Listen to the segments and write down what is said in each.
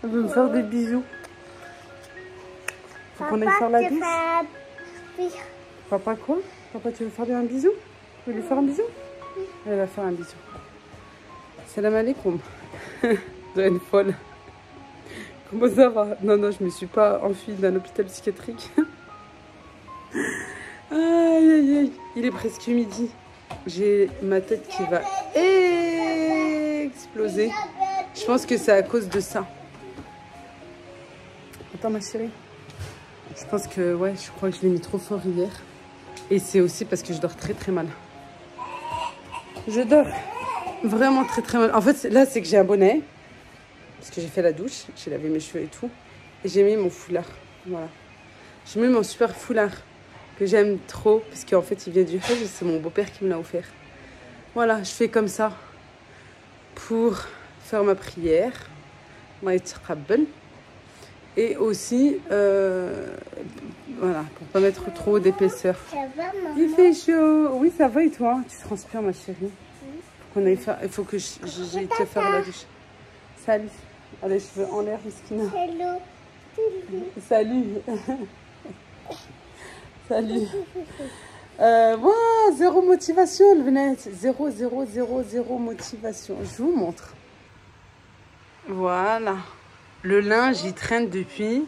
Elle veut me faire des bisous. Faut qu'on aille faire la douche. Papa quoi? Papa, tu veux faire un bisou? Tu veux lui faire un bisou? Elle va faire un bisou. Salam alaikum. Vous êtes une folle. Comment ça va? Non, non, je me suis pas enfuie d'un hôpital psychiatrique. Aïe, aïe, aïe. Il est presque midi. J'ai ma tête qui va exploser. Je pense que c'est à cause de ça. Attends, ma chérie. Je pense que, ouais, je crois que je l'ai mis trop fort hier. Et c'est aussi parce que je dors très, très mal. Je dors vraiment très, très mal. En fait, là, c'est que j'ai un bonnet. Parce que j'ai fait la douche. J'ai lavé mes cheveux et tout. Et j'ai mis mon foulard. Voilà. J'ai mis mon super foulard. Que j'aime trop, parce qu'en fait il vient du Hajj, c'est mon beau-père qui me l'a offert. Voilà, je fais comme ça pour faire ma prière, et aussi voilà, pour pas mettre trop d'épaisseur. Il fait chaud. Oui, ça va et toi? Tu transpires, ma chérie. Il faut que j'aille te faire la douche. Salut. Allez, cheveux en l'air, Miskina. Salut. Salut. Wow, zéro motivation, le Venette. Zéro motivation. Je vous montre. Voilà. Le linge, il traîne depuis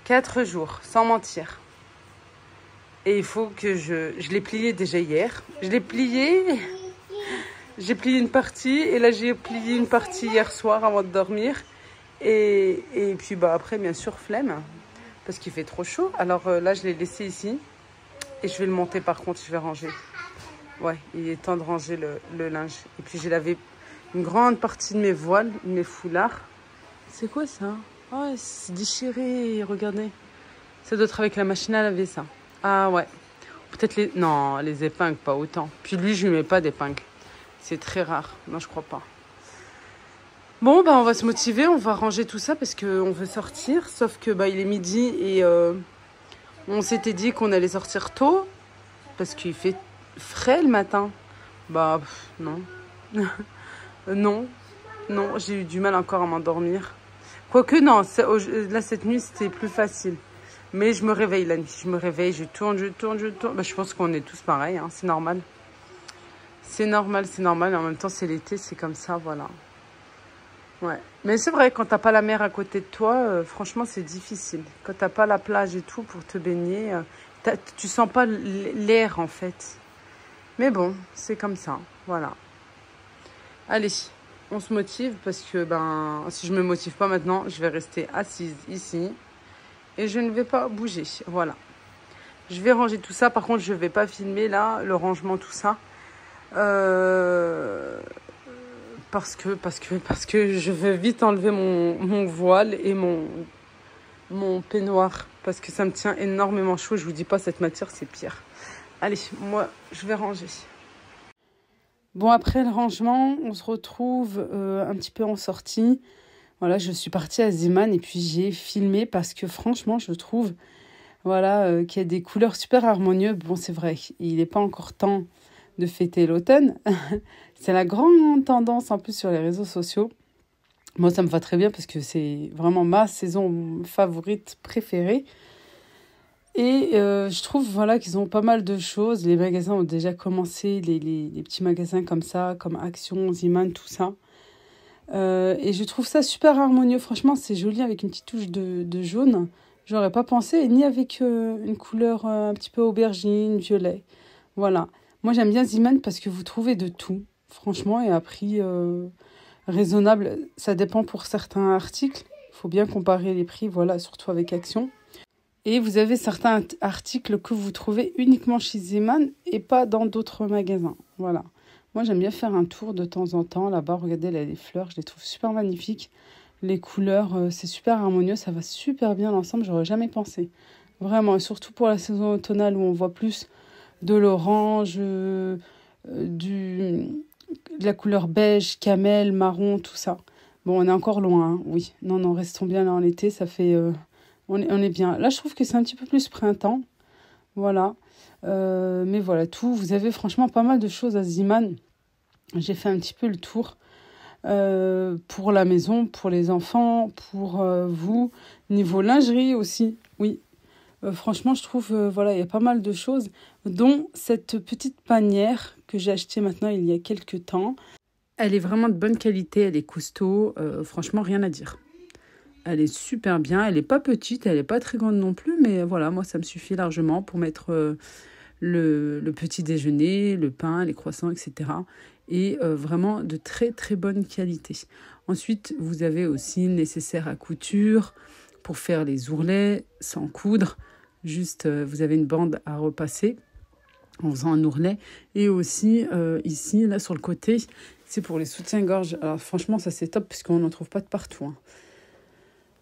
4 jours, sans mentir. Et il faut que je l'ai plié déjà hier. Je l'ai plié. J'ai plié une partie. Et là, j'ai plié une partie hier soir avant de dormir. Et puis, bah, après, bien sûr, flemme. Parce qu'il fait trop chaud. Alors là, je l'ai laissé ici. Et je vais le monter par contre, je vais ranger. Ouais, il est temps de ranger le linge. Et puis j'ai lavé une grande partie de mes voiles, mes foulards. C'est quoi ça? Oh, c'est déchiré, regardez. Ça doit être avec la machine à laver ça. Ah ouais. Peut-être les... Non, les épingles, pas autant. Puis lui, je lui mets pas d'épingles. C'est très rare. Non, je crois pas. Bon, bah, on va se motiver, on va ranger tout ça parce qu'on veut sortir. Sauf que bah, il est midi et on s'était dit qu'on allait sortir tôt parce qu'il fait frais le matin. Bah, non. Non, j'ai eu du mal encore à m'endormir. Quoique, non, là, cette nuit, c'était plus facile. Mais je me réveille la nuit. Je me réveille, je tourne. Bah, je pense qu'on est tous pareils, hein, c'est normal. C'est normal. En même temps, c'est l'été, c'est comme ça, voilà. Ouais, mais c'est vrai, quand t'as pas la mer à côté de toi, franchement, c'est difficile. Quand t'as pas la plage et tout pour te baigner, tu sens pas l'air, en fait. Mais bon, c'est comme ça, voilà. Allez, on se motive parce que, ben, si je me motive pas maintenant, je vais rester assise ici et je ne vais pas bouger, voilà. Je vais ranger tout ça, par contre, je vais pas filmer, là, le rangement, tout ça. Parce que je veux vite enlever mon voile et mon peignoir. Parce que ça me tient énormément chaud. Je vous dis pas, cette matière, c'est pire. Allez, moi, je vais ranger. Bon, après le rangement, on se retrouve un petit peu en sortie. Voilà, je suis partie à Zeeman et puis j'ai filmé parce que franchement, je trouve voilà, qu'il y a des couleurs super harmonieuses. Bon, c'est vrai, il n'est pas encore temps de fêter l'automne. C'est la grande tendance en plus sur les réseaux sociaux. Moi, ça me va très bien parce que c'est vraiment ma saison favorite, préférée. Et je trouve voilà, qu'ils ont pas mal de choses. Les magasins ont déjà commencé, les petits magasins comme ça, comme Action, Zeeman, tout ça. Et je trouve ça super harmonieux. Franchement, c'est joli avec une petite touche de jaune. J'aurais pas pensé, ni avec une couleur un petit peu aubergine, violet. Voilà. Moi, j'aime bien Zeeman parce que vous trouvez de tout, franchement, et à prix raisonnable. Ça dépend pour certains articles. Il faut bien comparer les prix, voilà, surtout avec Action. Et vous avez certains articles que vous trouvez uniquement chez Zeeman et pas dans d'autres magasins. Voilà. Moi, j'aime bien faire un tour de temps en temps. Là-bas, regardez, là, les fleurs, je les trouve super magnifiques. Les couleurs, c'est super harmonieux. Ça va super bien ensemble. J'aurais jamais pensé. Vraiment, et surtout pour la saison automnale où on voit plus de l'orange, de la couleur beige, camel, marron, tout ça. Bon, on est encore loin, hein, oui. Non, restons bien là en été, ça fait... on est bien. Là, je trouve que c'est un petit peu plus printemps. Voilà. Mais voilà, tout. Vous avez franchement pas mal de choses à Zeeman. J'ai fait un petit peu le tour. pour la maison, pour les enfants, pour vous. Niveau lingerie aussi, oui. Franchement, je trouve, voilà, il y a pas mal de choses, dont cette petite panière que j'ai achetée maintenant il y a quelques temps. Elle est vraiment de bonne qualité, elle est costaud, franchement, rien à dire. Elle est super bien, elle n'est pas petite, elle n'est pas très grande non plus, mais voilà, moi, ça me suffit largement pour mettre le petit déjeuner, le pain, les croissants, etc. Et vraiment de très, très bonne qualité. Ensuite, vous avez aussi le nécessaire à couture pour faire les ourlets sans coudre. Juste, vous avez une bande à repasser en faisant un ourlet. Et aussi, ici, là, sur le côté, c'est pour les soutiens-gorge. Alors, franchement, ça, c'est top, puisqu'on n'en trouve pas de partout. Hein.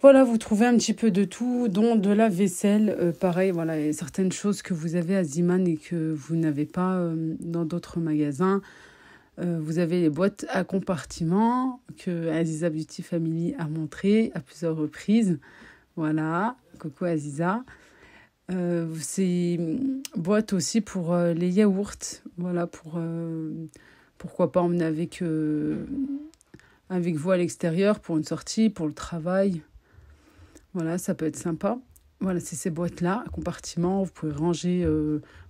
Voilà, vous trouvez un petit peu de tout, dont de la vaisselle. Pareil, voilà, il y a certaines choses que vous avez à Ziman et que vous n'avez pas dans d'autres magasins. Vous avez les boîtes à compartiments que Aziza Beauty Family a montré à plusieurs reprises. Voilà, coucou Aziza. C'est boîte aussi pour les yaourts. Voilà, pourquoi pas emmener avec vous à l'extérieur pour une sortie, pour le travail. Voilà, ça peut être sympa. Voilà, c'est ces boîtes-là à compartiments. Vous pouvez ranger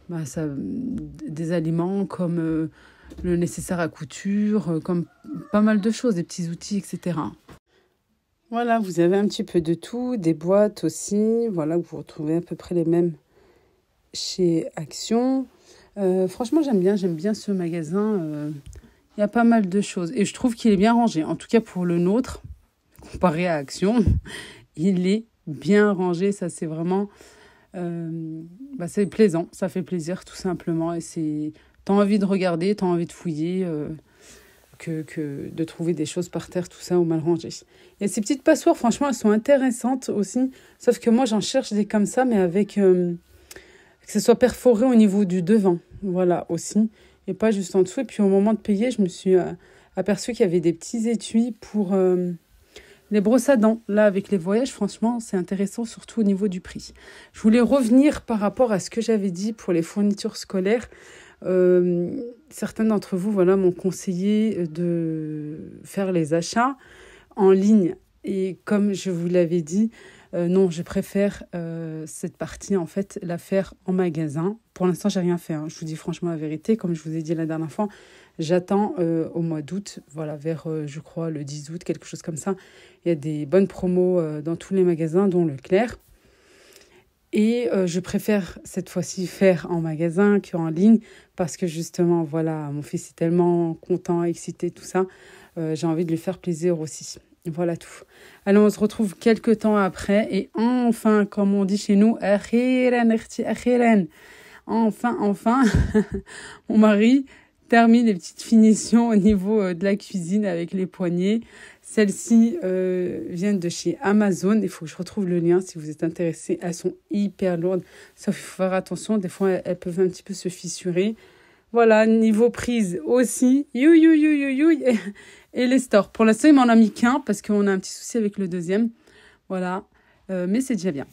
des aliments comme le nécessaire à couture, comme pas mal de choses, des petits outils, etc. Voilà, vous avez un petit peu de tout, des boîtes aussi, voilà, vous retrouvez à peu près les mêmes chez Action. Franchement, j'aime bien ce magasin. Il y a pas mal de choses et je trouve qu'il est bien rangé. En tout cas, pour le nôtre, comparé à Action, il est bien rangé. Ça, c'est vraiment... c'est plaisant, ça fait plaisir tout simplement. Et t'as envie de regarder, t'as envie de fouiller... Que de trouver des choses par terre, tout ça, ou mal rangé. Et ces petites passoires, franchement, elles sont intéressantes aussi. Sauf que moi, j'en cherche des comme ça, mais avec... que ce soit perforé au niveau du devant. Voilà, aussi. Et pas juste en dessous. Et puis, au moment de payer, je me suis aperçue qu'il y avait des petits étuis pour les brosses à dents. Là, avec les voyages, franchement, c'est intéressant, surtout au niveau du prix. Je voulais revenir par rapport à ce que j'avais dit pour les fournitures scolaires. Certains d'entre vous m'ont conseillé de faire les achats en ligne et comme je vous l'avais dit, non, je préfère cette partie en fait la faire en magasin. Pour l'instant, j'ai rien fait, hein. Je vous dis franchement la vérité, comme je vous ai dit la dernière fois, j'attends au mois d'août, voilà, vers je crois le 10 août, quelque chose comme ça. Il y a des bonnes promos dans tous les magasins, dont Leclerc. Et je préfère cette fois-ci faire en magasin qu'en ligne parce que justement, voilà, mon fils est tellement content, excité, tout ça. J'ai envie de lui faire plaisir aussi. Voilà tout. Alors, on se retrouve quelques temps après et enfin, comme on dit chez nous, enfin, mon mari termine les petites finitions au niveau de la cuisine avec les poignées. Celles-ci viennent de chez Amazon. Il faut que je retrouve le lien si vous êtes intéressés. Elles sont hyper lourdes. Sauf qu'il faut faire attention. Des fois, elles peuvent un petit peu se fissurer. Voilà, niveau prise aussi. Et les stores. Pour l'instant, il m'en a mis qu'un parce qu'on a un petit souci avec le deuxième. Voilà. Mais c'est déjà bien.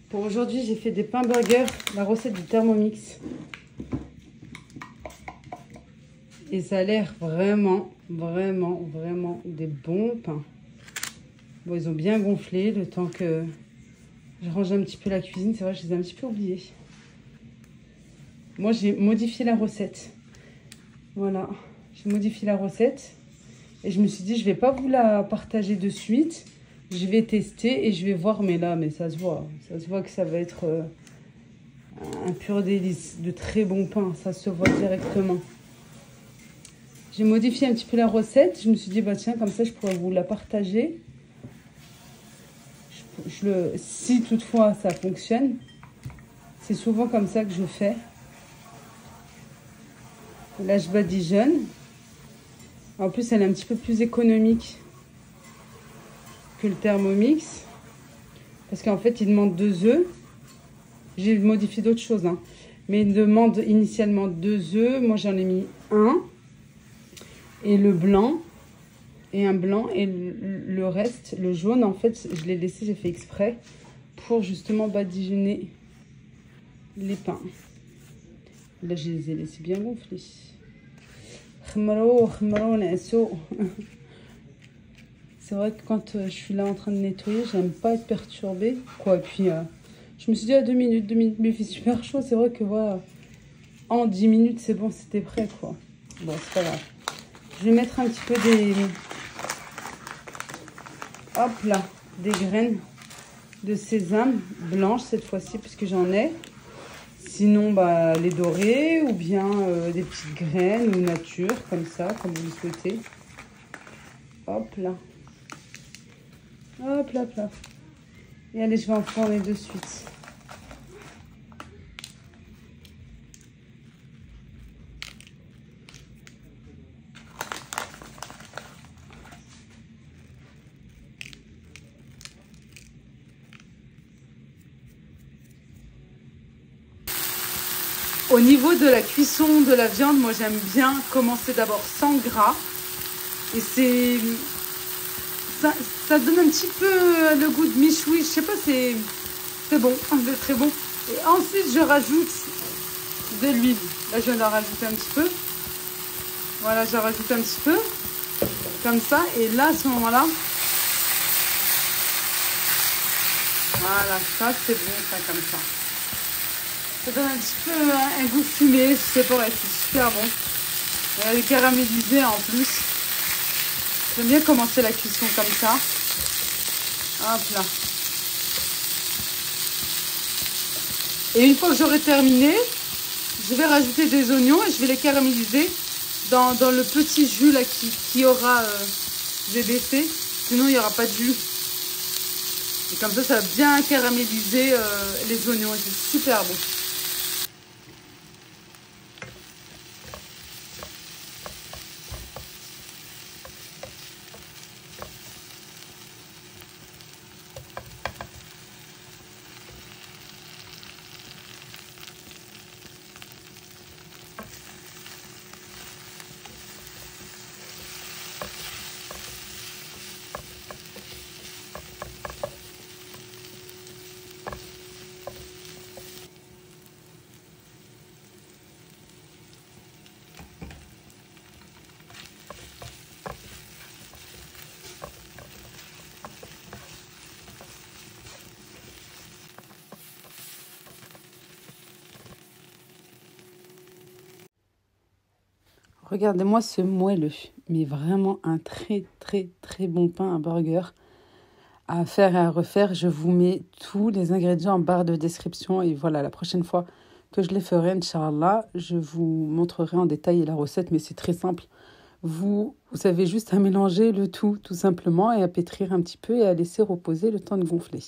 Pour aujourd'hui, j'ai fait des pains burgers. La recette du Thermomix. Et ça a l'air vraiment des bons pains. Bon, ils ont bien gonflé le temps que je range un petit peu la cuisine. C'est vrai, je les ai un petit peu oubliés. Moi, j'ai modifié la recette. Voilà, j'ai modifié la recette. Et je me suis dit, je ne vais pas vous la partager de suite. Je vais tester et je vais voir. Mais ça se voit. Ça se voit que ça va être un pur délice. De très bons pains. Ça se voit directement. J'ai modifié un petit peu la recette. Je me suis dit, tiens, comme ça, je pourrais vous la partager. Si toutefois ça fonctionne. C'est souvent comme ça que je fais. Là, je badigeonne. En plus, elle est un petit peu plus économique que le Thermomix. Parce qu'en fait, il demande 2 œufs. J'ai modifié d'autres choses, hein. Mais il demande initialement 2 œufs. Moi, j'en ai mis 1. Et le blanc, et un blanc, et le reste, le jaune, en fait, je l'ai laissé, j'ai fait exprès, pour justement badigeonner les pains. Là, je les ai laissés bien gonfler. C'est vrai que quand je suis là en train de nettoyer, j'aime pas être perturbée. Quoi, et puis je me suis dit à 2 minutes, mais il fait super chaud. C'est vrai que voilà, en 10 minutes, c'est bon, c'était prêt, quoi. Bon, c'est pas grave. Je vais mettre un petit peu des... Hop là, des graines de sésame blanches cette fois-ci, puisque j'en ai. Sinon, bah, les dorées ou bien des petites graines ou nature, comme ça, comme vous le souhaitez. Hop là. Hop là, hop là. Et allez, je vais enfourner de suite. Au niveau de la cuisson de la viande, moi j'aime bien commencer d'abord sans gras. Et c'est... Ça donne un petit peu le goût de michoui. Je sais pas, c'est bon, c'est très bon. Et ensuite je rajoute de l'huile. Là je vais en rajouter un petit peu. Voilà, je rajoute un petit peu. Comme ça. Et là à ce moment-là... Voilà, ça c'est bon, ça comme ça. Ça donne un petit peu un goût fumé, je sais pas, ouais, c'est super bon. Et elle est caramélisée en plus. J'aime bien commencer la cuisson comme ça. Hop là. Et une fois que j'aurai terminé, je vais rajouter des oignons et je vais les caraméliser dans le petit jus là qui aura j'ai baissé. Sinon il n'y aura pas de jus. Et comme ça va bien caraméliser les oignons et c'est super bon. Regardez-moi ce moelleux, mais vraiment un très très très bon pain à burger à faire et à refaire. Je vous mets tous les ingrédients en barre de description et voilà, la prochaine fois que je les ferai, Inch'Allah, je vous montrerai en détail la recette, mais c'est très simple. Vous avez juste à mélanger le tout simplement et à pétrir un petit peu et à laisser reposer le temps de gonfler.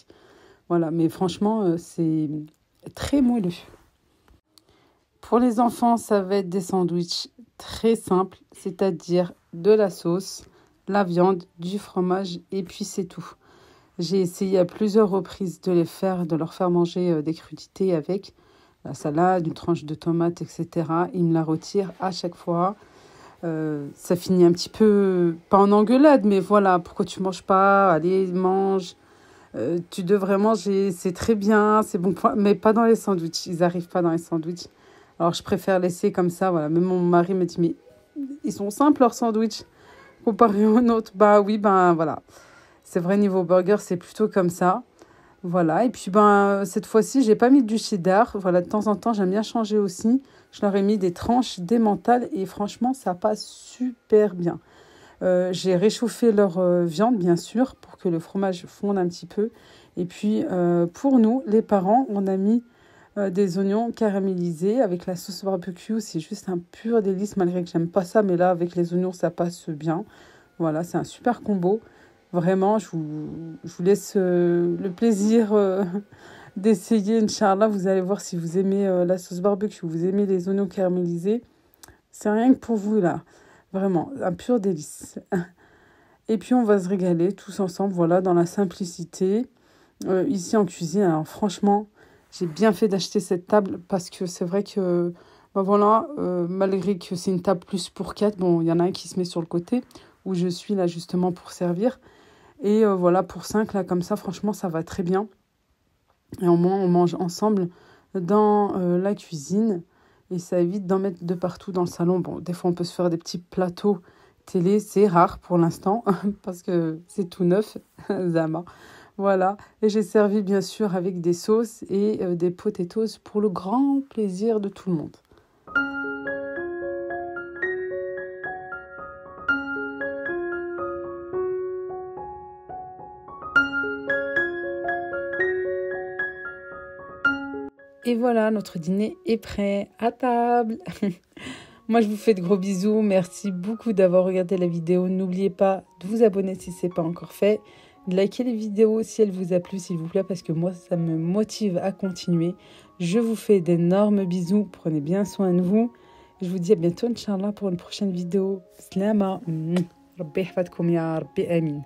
Voilà, mais franchement, c'est très moelleux. Pour les enfants, ça va être des sandwichs très simples, c'est-à-dire de la sauce, la viande, du fromage et puis c'est tout. J'ai essayé à plusieurs reprises de leur faire manger des crudités avec la salade, une tranche de tomate, etc. Ils me la retirent à chaque fois. Ça finit un petit peu, pas en engueulade, mais voilà, pourquoi tu manges pas? Allez, mange. Tu devrais manger, c'est très bien, c'est bon, mais pas dans les sandwichs. Ils n'arrivent pas dans les sandwichs. Alors, je préfère laisser comme ça, voilà. Même mon mari me dit, mais ils sont simples, leurs sandwichs, comparés aux nôtres. Bah oui, ben voilà. C'est vrai, niveau burger, c'est plutôt comme ça. Voilà, et puis ben cette fois-ci, j'ai pas mis du cheddar. Voilà, de temps en temps, j'aime bien changer aussi. Je leur ai mis des tranches d'emmental et franchement, ça passe super bien. J'ai réchauffé leur viande, bien sûr, pour que le fromage fonde un petit peu. Et puis, pour nous, les parents, on a mis des oignons caramélisés avec la sauce barbecue. C'est juste un pur délice, malgré que j'aime pas ça. Mais là, avec les oignons, ça passe bien. Voilà, c'est un super combo. Vraiment, je vous laisse le plaisir d'essayer, Inch'Allah. Vous allez voir si vous aimez la sauce barbecue, vous aimez les oignons caramélisés. C'est rien que pour vous, là. Vraiment, un pur délice. Et puis, on va se régaler tous ensemble, voilà, dans la simplicité. Ici, en cuisine, alors franchement, j'ai bien fait d'acheter cette table parce que c'est vrai que, ben voilà, malgré que c'est une table plus pour 4, bon, il y en a un qui se met sur le côté où je suis là justement pour servir. Et voilà, pour 5, là, comme ça, franchement, ça va très bien. Et au moins, on mange ensemble dans la cuisine. et ça évite d'en mettre de partout dans le salon. Bon, des fois, on peut se faire des petits plateaux télé, c'est rare pour l'instant parce que c'est tout neuf, Zama. Voilà, et j'ai servi bien sûr avec des sauces et des potatoes pour le grand plaisir de tout le monde. Et voilà, notre dîner est prêt, à table. Moi, je vous fais de gros bisous. Merci beaucoup d'avoir regardé la vidéo. N'oubliez pas de vous abonner si ce n'est pas encore fait. De liker les vidéos si elles vous a plu, s'il vous plaît, parce que moi, ça me motive à continuer. Je vous fais d'énormes bisous. Prenez bien soin de vous. Je vous dis à bientôt, Inch'Allah, pour une prochaine vidéo. Slama. Rabbi yahfadkoum ya Rabbi, amin.